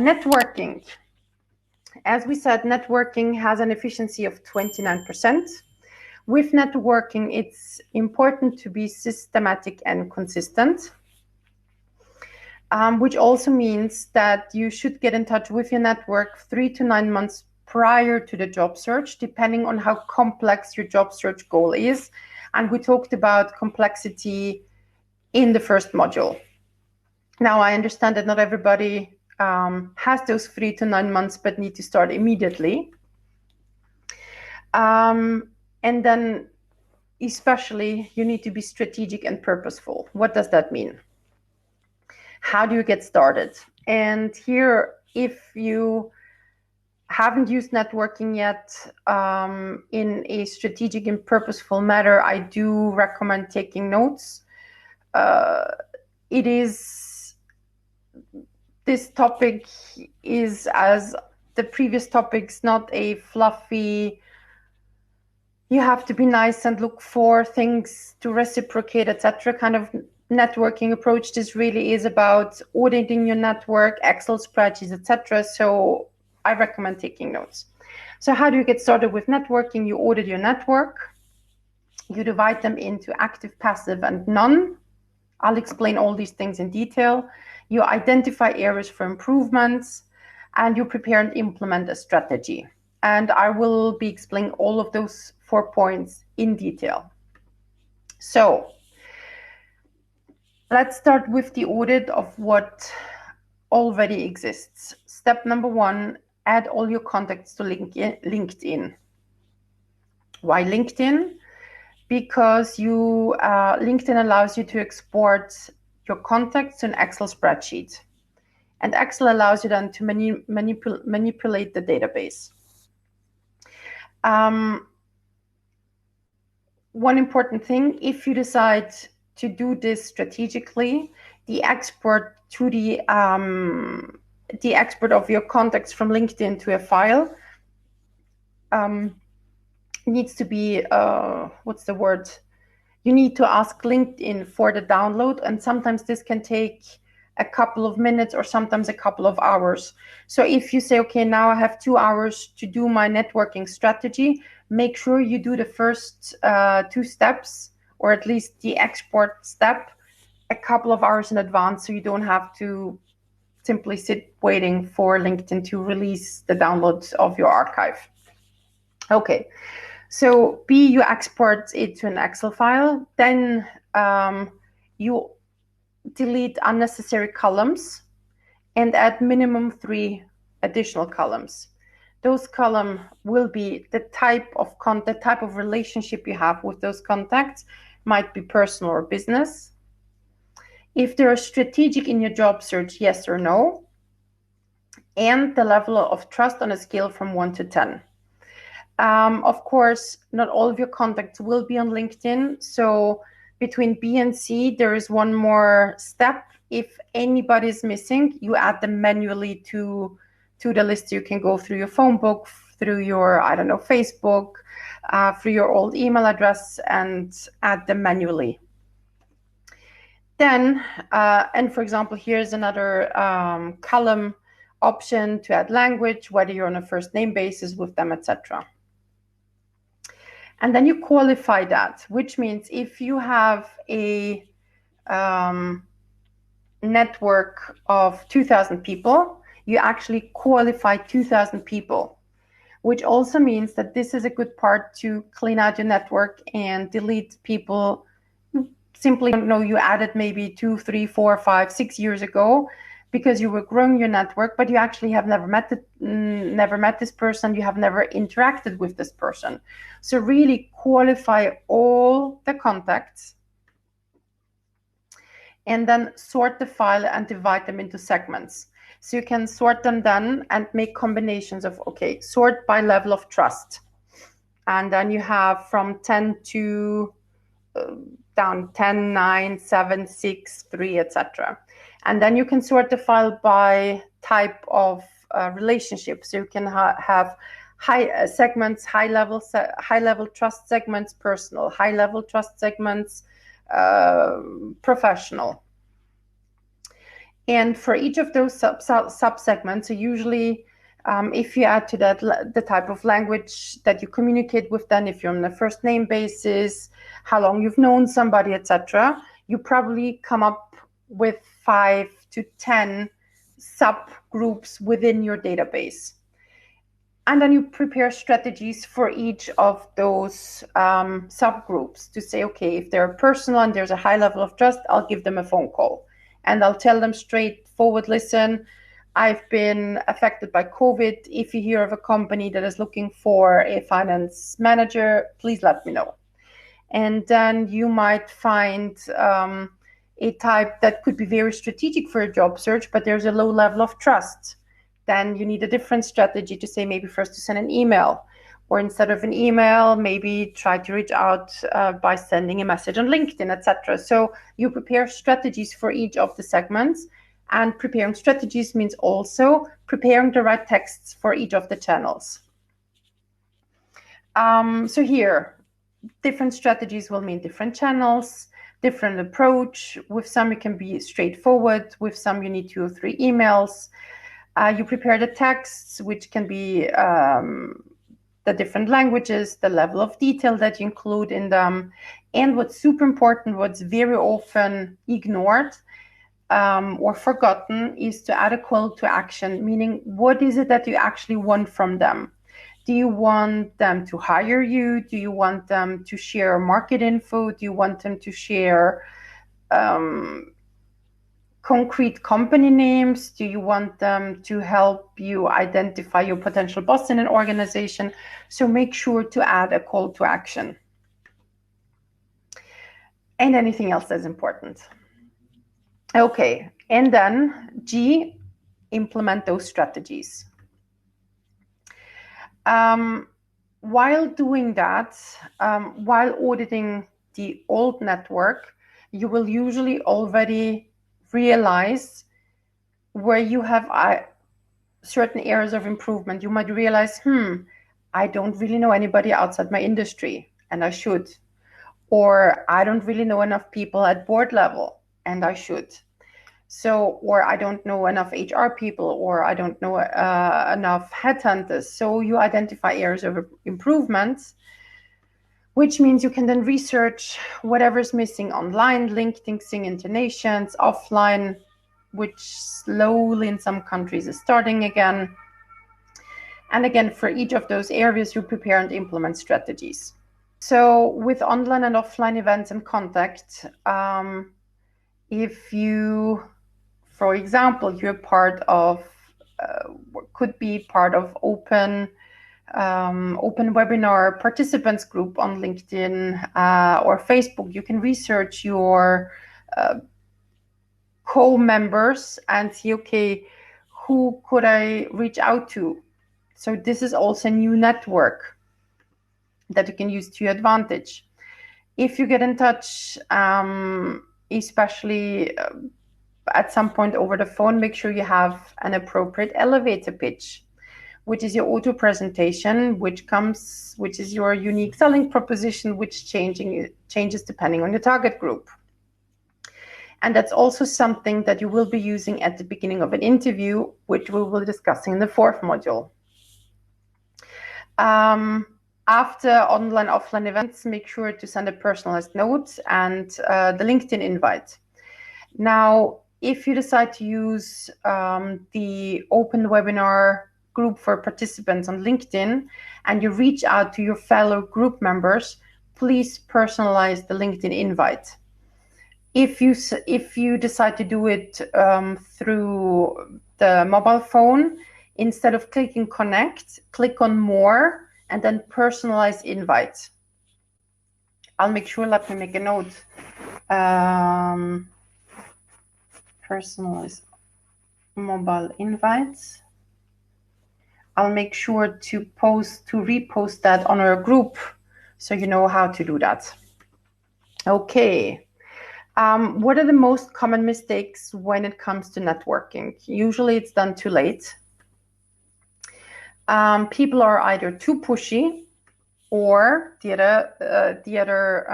Networking. As we said, networking has an efficiency of 29%. With networking, it's important to be systematic and consistent, which also means that you should get in touch with your network 3 to 9 months prior to the job search, depending on how complex your job search goal is. And we talked about complexity in the first module. Now, I understand that not everybody has those 3 to 9 months, but need to start immediately. And then especially, you need to be strategic and purposeful. What does that mean? How do you get started? And here, if you haven't used networking yet in a strategic and purposeful manner, I do recommend taking notes. This topic is, as the previous topics, not a fluffy, you have to be nice and look for things to reciprocate, etc. kind of networking approach. This really is about auditing your network, Excel spreadsheets, etc. So I recommend taking notes. So how do you get started with networking? You audit your network. You divide them into active, passive, and none. I'll explain all these things in detail. You identify areas for improvements, and you prepare and implement a strategy. And I will be explaining all of those 4 points in detail. So let's start with the audit of what already exists. Step number 1, add all your contacts to LinkedIn. Why LinkedIn? Because LinkedIn allows you to export your contacts to an Excel spreadsheet. And Excel allows you then to manipulate the database. One important thing, if you decide to do this strategically, the export to the export of your contacts from LinkedIn to a file needs to be, what's the word? You need to ask LinkedIn for the download, and sometimes this can take a couple of minutes or sometimes a couple of hours. So if you say, okay, now I have 2 hours to do my networking strategy, make sure you do the first 2 steps, or at least the export step, a couple of hours in advance, so you don't have to simply sit waiting for LinkedIn to release the downloads of your archive. Okay, so you export it to an Excel file, then you delete unnecessary columns and add minimum 3 additional columns. Those columns will be the type of relationship you have with those contacts, might be personal or business. If they're strategic in your job search, yes or no, and the level of trust on a scale from 1 to 10. Of course, not all of your contacts will be on LinkedIn. So between B and C, there is one more step. If anybody is missing, you add them manually to the list. You can go through your phone book, through your, Facebook, through your old email address, and add them manually. Then, and for example, here's another column option to add language, whether you're on a first name basis with them, etc. And then you qualify that, which means if you have a network of 2,000 people, you actually qualify 2,000 people, which also means that this is a good part to clean out your network and delete people who simply don't know you added maybe 2, 3, 4, 5, 6 years ago because you were growing your network, but you actually have never met this person, you have never interacted with this person. So really qualify all the contacts and then sort the file and divide them into segments. So you can sort them then and make combinations of, okay, sort by level of trust. And then you have from 10 to down 10, 9, 7, 6, 3, etc. And then you can sort the file by type of relationship. So you can have high segments, high level trust segments, personal, high level trust segments, professional. And for each of those sub-segments, so usually if you add to that the type of language that you communicate with them, if you're on a first name basis, how long you've known somebody, etc., you probably come up with 5 to 10 subgroups within your database. And then you prepare strategies for each of those subgroups to say, okay, if they're personal and there's a high level of trust, I'll give them a phone call. And I'll tell them straightforward, listen, I've been affected by COVID. If you hear of a company that is looking for a finance manager, please let me know. And then you might find a type that could be very strategic for a job search, but there's a low level of trust. Then you need a different strategy to say maybe first to send an email, or instead of an email, maybe try to reach out by sending a message on LinkedIn, etc. So you prepare strategies for each of the segments, and preparing strategies means also preparing the right texts for each of the channels. So here, different strategies will mean different channels, different approach. With some, it can be straightforward. With some, you need 2 or 3 emails. You prepare the texts, which can be the different languages, the level of detail that you include in them. And what's super important, what's very often ignored or forgotten, is to add a call to action, meaning what is it that you actually want from them? Do you want them to hire you? Do you want them to share market info? Do you want them to share concrete company names? Do you want them to help you identify your potential boss in an organization? So make sure to add a call to action. And anything else that's important. Okay, and then G, implement those strategies. While doing that, while auditing the old network, you will usually already realize where you have certain areas of improvement. You might realize, I don't really know anybody outside my industry, and I should. Or I don't really know enough people at board level, and I should. So, or I don't know enough HR people, or I don't know enough headhunters. So you identify areas of improvements, which means you can then research whatever's missing online, LinkedIn, Xing intonations, offline, which slowly in some countries is starting again. And again, for each of those areas, you prepare and implement strategies. So with online and offline events and contact, if you, for example, you're part of, could be part of open webinar participants group on LinkedIn or Facebook, you can research your co-members and see, okay, who could I reach out to? So this is also a new network that you can use to your advantage. If you get in touch, especially at some point over the phone, make sure you have an appropriate elevator pitch, which is your auto presentation, which is your unique selling proposition, which changes depending on your target group. And that's also something that you will be using at the beginning of an interview, which we will be discussing in the 4th module. After online, offline events, make sure to send a personalized note and the LinkedIn invite. Now, if you decide to use the open webinar group for participants on LinkedIn and you reach out to your fellow group members, please personalize the LinkedIn invite. If you decide to do it through the mobile phone, instead of clicking connect, click on more and then personalize invite. I'll make sure, let me make a note. Personalize mobile invites. I'll make sure to repost that on our group so you know how to do that. Okay. What are the most common mistakes when it comes to networking? Usually it's done too late. People are either too pushy, or the other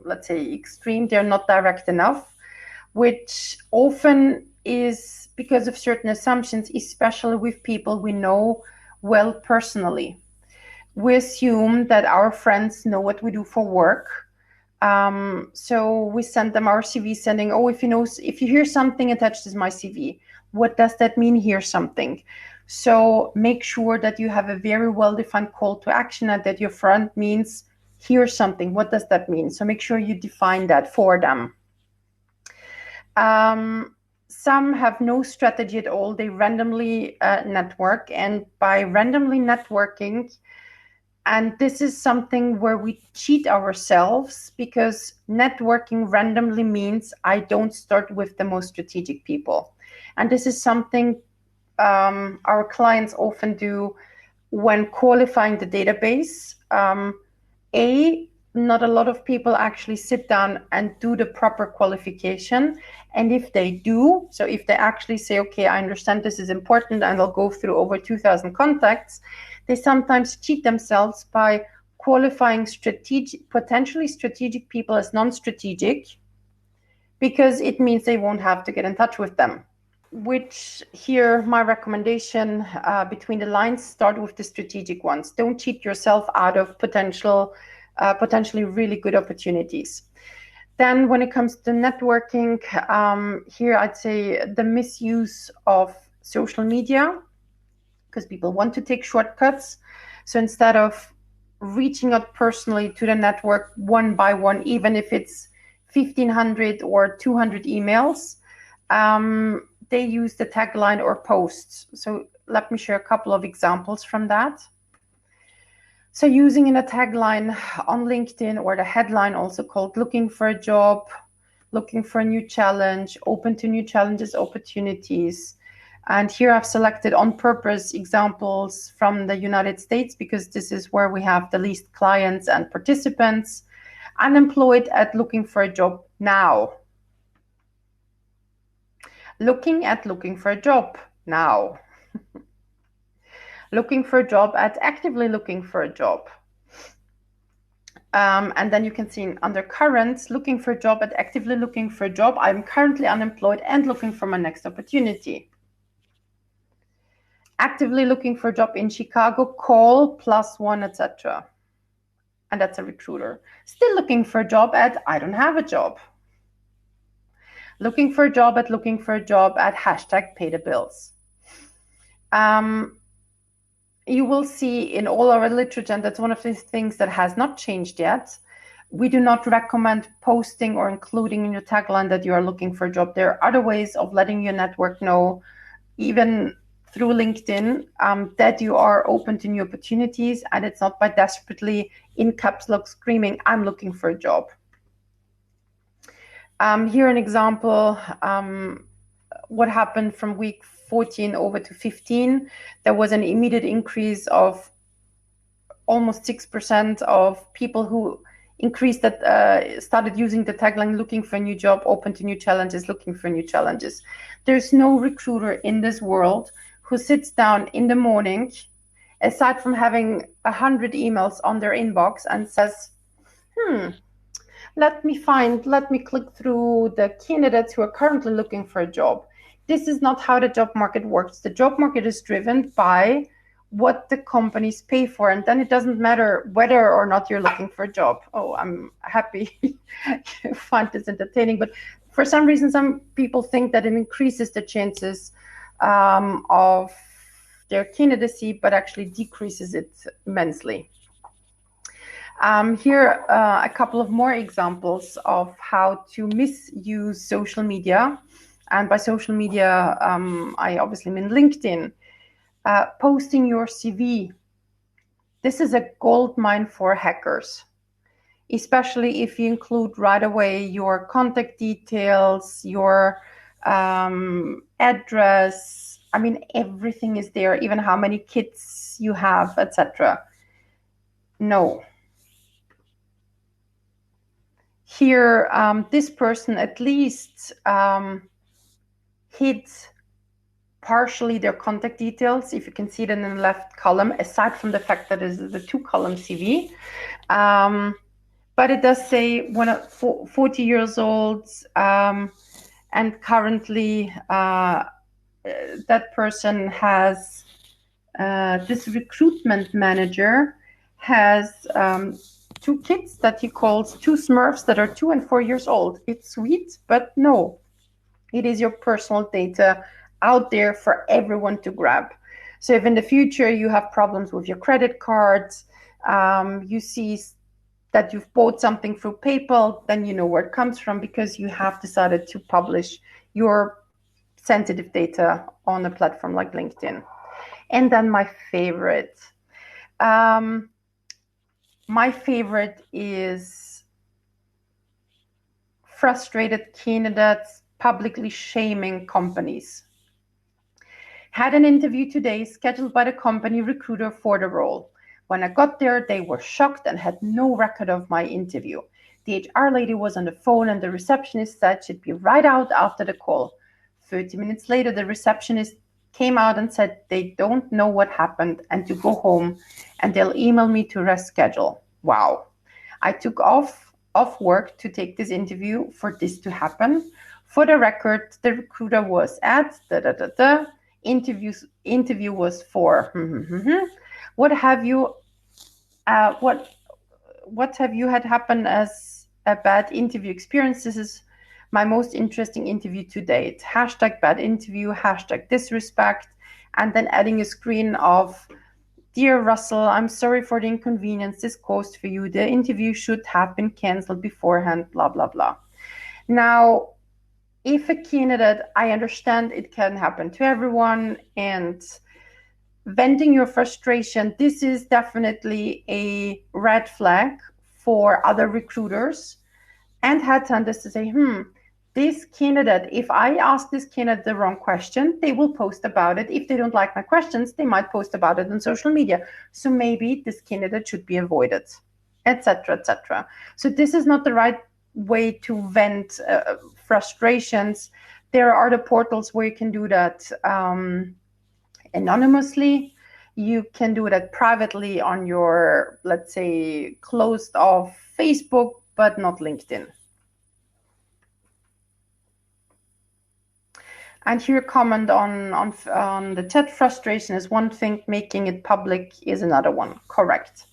let's say extreme, they're not direct enough. which often is because of certain assumptions, especially with people we know well personally. We assume that our friends know what we do for work. So we send them our CV sending, oh, if you hear something attached to my CV, what does that mean, hear something? So make sure that you have a very well-defined call to action and that your friend means hear something. What does that mean? So make sure you define that for them. Some have no strategy at all. They randomly network, and by randomly networking, and this is something where we cheat ourselves, because networking randomly means I don't start with the most strategic people. And this is something our clients often do when qualifying the database. Not a lot of people actually sit down and do the proper qualification. And if they do, so if they actually say, okay, I understand this is important and I'll go through over 2,000 contacts, they sometimes cheat themselves by qualifying potentially strategic people as non-strategic, because it means they won't have to get in touch with them. Which here, my recommendation between the lines, start with the strategic ones. Don't cheat yourself out of potentially really good opportunities. Then when it comes to networking, here I'd say the misuse of social media, because people want to take shortcuts. So instead of reaching out personally to the network one by one, even if it's 1,500 or 200 emails, they use the tagline or posts. So let me share a couple of examples from that. So using in a tagline on LinkedIn, or the headline also called looking for a job, looking for a new challenge, open to new challenges, opportunities. And here I've selected on purpose examples from the United States, because this is where we have the least clients and participants. Unemployed at looking for a job now. Looking for a job now. Looking for a job at actively looking for a job. And then you can see under currents, looking for a job at actively looking for a job. I'm currently unemployed and looking for my next opportunity. Actively looking for a job in Chicago, call +1, etc. And that's a recruiter. Still looking for a job at I don't have a job. Looking for a job at #pay the bills. You will see in all our literature, and that's one of the things that has not changed yet, we do not recommend posting or including in your tagline that you are looking for a job. There are other ways of letting your network know, even through LinkedIn, that you are open to new opportunities, and it's not by desperately in caps lock screaming, I'm looking for a job. Here an example, what happened from week 14 over to 15. There was an immediate increase of almost 6% of people who increased that, started using the tagline looking for a new job, open to new challenges, looking for new challenges. There's no recruiter in this world who sits down in the morning, aside from having 100 emails on their inbox, and says, let me click through the candidates who are currently looking for a job. This is not how the job market works. The job market is driven by what the companies pay for, and then it doesn't matter whether or not you're looking for a job. Oh, I'm happy you find this entertaining, but for some reason, some people think that it increases the chances of their candidacy, but actually decreases it immensely. Here a couple of more examples of how to misuse social media. And by social media, I obviously mean LinkedIn. Posting your CV. This is a gold mine for hackers, especially if you include right away your contact details, your address. I mean, everything is there, even how many kids you have, etc. No. Here, this person at least hid partially their contact details, if you can see it in the left column, aside from the fact that it is the 2-column CV. But it does say 40 years old, and currently that person has this recruitment manager has two kids that he calls two Smurfs that are 2 and 4 years old. It's sweet, but no, it is your personal data out there for everyone to grab. So if in the future you have problems with your credit cards, you see that you've bought something through PayPal, then you know where it comes from because you have decided to publish your sensitive data on a platform like LinkedIn. And then um, my favorite is frustrated candidates publicly shaming companies. Had an interview today scheduled by the company recruiter for the role. When I got there, they were shocked and had no record of my interview. The HR lady was on the phone and the receptionist said she'd be right out after the call. 30 minutes later, the receptionist came out and said they don't know what happened and to go home and they'll email me to reschedule. Wow. I took off work to take this interview for this to happen. For the record, the recruiter was at interview was for what have you what have you had happen as a bad interview experience? This is my most interesting interview to date. Hashtag bad interview, hashtag disrespect, and then adding a screen of dear Russell, I'm sorry for the inconvenience this caused for you. The interview should have been cancelled beforehand, blah blah blah. Now, if a candidate, I understand it can happen to everyone, and venting your frustration, this is definitely a red flag for other recruiters and headhunters to say, this candidate, if I ask this candidate the wrong question, they will post about it. If they don't like my questions, they might post about it on social media. So maybe this candidate should be avoided, etc., etc. So this is not the right way to vent frustrations. There are the portals where you can do that anonymously. You can do that privately on your, let's say, closed off Facebook, but not LinkedIn. And here, comment on the chat. Frustration is one thing, making it public is another one. Correct.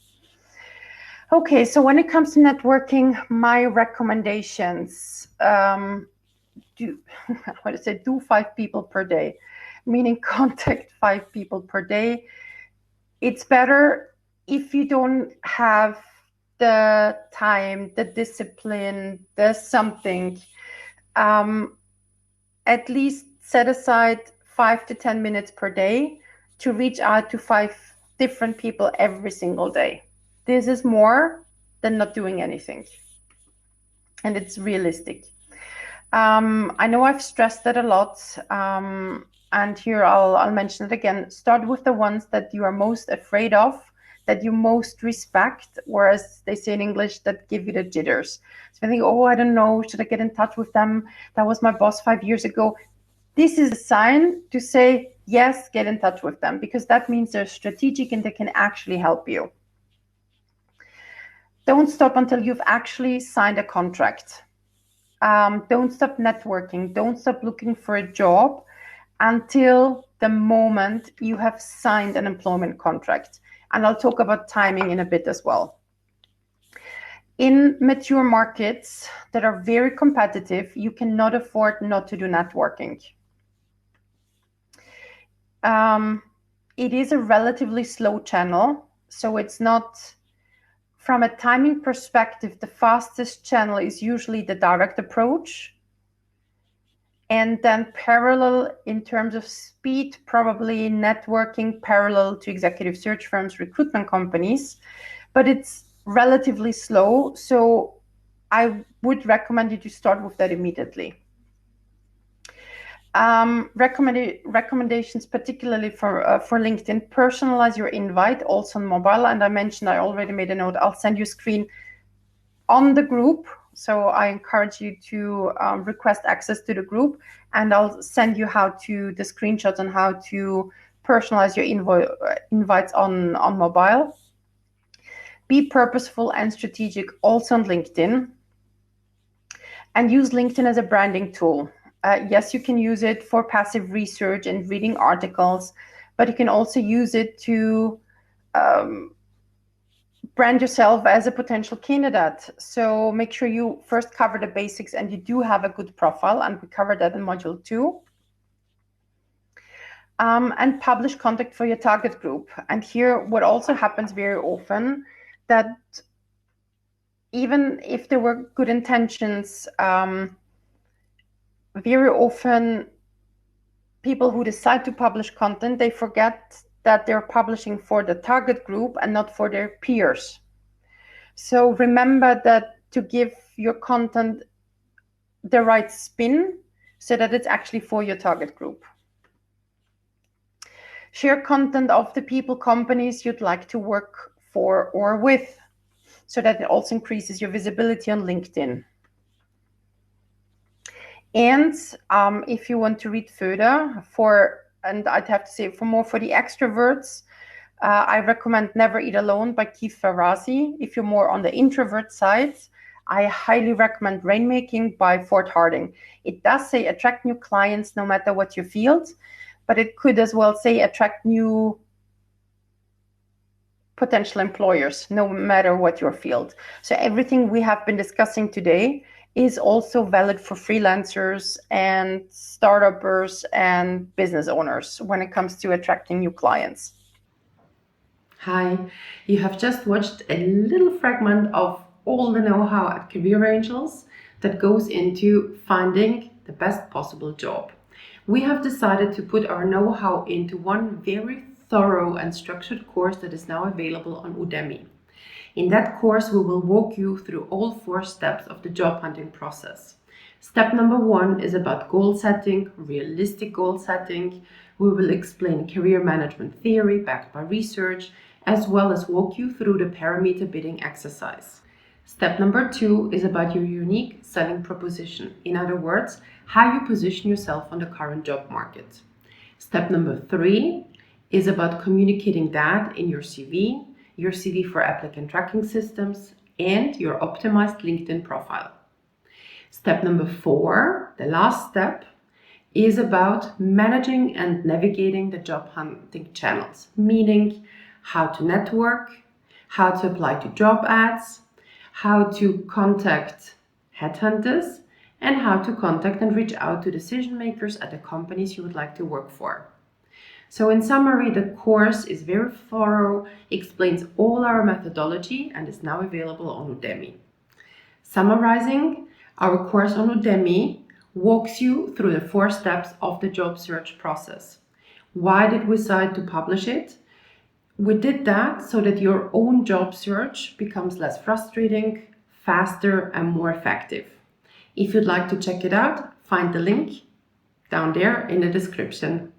Okay, so when it comes to networking, my recommendations, do 5 people per day, meaning contact 5 people per day. It's better if you don't have the time, the discipline, the something. At least set aside 5 to 10 minutes per day to reach out to 5 different people every single day. This is more than not doing anything. And it's realistic. I know I've stressed that a lot. And here I'll mention it again. Start with the ones that you are most afraid of, that you most respect, or as they say in English, that give you the jitters. So I think, I don't know, should I get in touch with them? That was my boss 5 years ago. This is a sign to say, yes, get in touch with them, because that means they're strategic and they can actually help you. Don't stop until you've actually signed a contract. Don't stop networking. Don't stop looking for a job until the moment you have signed an employment contract. And I'll talk about timing in a bit as well. In mature markets that are very competitive, you cannot afford not to do networking. It is a relatively slow channel, so it's not, from a timing perspective, the fastest channel is usually the direct approach. And then parallel in terms of speed, probably networking parallel to executive search firms, recruitment companies, but it's relatively slow. So I would recommend you to start with that immediately. Recommendations, particularly for LinkedIn, personalize your invite also on mobile. And I mentioned, I already made a note, I'll send you a screen on the group. So I encourage you to request access to the group, and I'll send you the screenshots on how to personalize your invites on mobile. Be purposeful and strategic also on LinkedIn, and use LinkedIn as a branding tool. Yes, you can use it for passive research and reading articles, but you can also use it to brand yourself as a potential candidate. So make sure you first cover the basics and you do have a good profile, and we covered that in module 2. And publish content for your target group. And here, what also happens very often, that even if there were good intentions, very often people who decide to publish content, they forget that they're publishing for the target group and not for their peers. So remember that to give your content the right spin so that it's actually for your target group. Share content of the people, companies you'd like to work for or with, so that it also increases your visibility on LinkedIn. And if you want to read further, and I'd have to say for the extroverts, I recommend Never Eat Alone by Keith Ferrazzi. If you're more on the introvert side, I highly recommend Rainmaking by Fort Harding. It does say attract new clients no matter what your field, but it could as well say attract new potential employers no matter what your field. So everything we have been discussing today is also valid for freelancers and startups and business owners when it comes to attracting new clients. Hi, you have just watched a little fragment of all the know-how at Career Angels that goes into finding the best possible job. We have decided to put our know-how into one very thorough and structured course that is now available on Udemy. In that course, we will walk you through all 4 steps of the job hunting process. Step number 1 is about goal setting, realistic goal setting. We will explain career management theory backed by research, as well as walk you through the parameter bidding exercise. Step number 2 is about your unique selling proposition. In other words, how you position yourself on the current job market. Step number 3 is about communicating that in your CV for applicant tracking systems, and your optimized LinkedIn profile. Step number 4, the last step, is about managing and navigating the job hunting channels, meaning how to network, how to apply to job ads, how to contact headhunters, and how to contact and reach out to decision makers at the companies you would like to work for. So in summary, the course is very thorough, explains all our methodology, and is now available on Udemy. Summarizing, our course on Udemy walks you through the 4 steps of the job search process. Why did we decide to publish it? We did that so that your own job search becomes less frustrating, faster, and more effective. If you'd like to check it out, find the link down there in the description.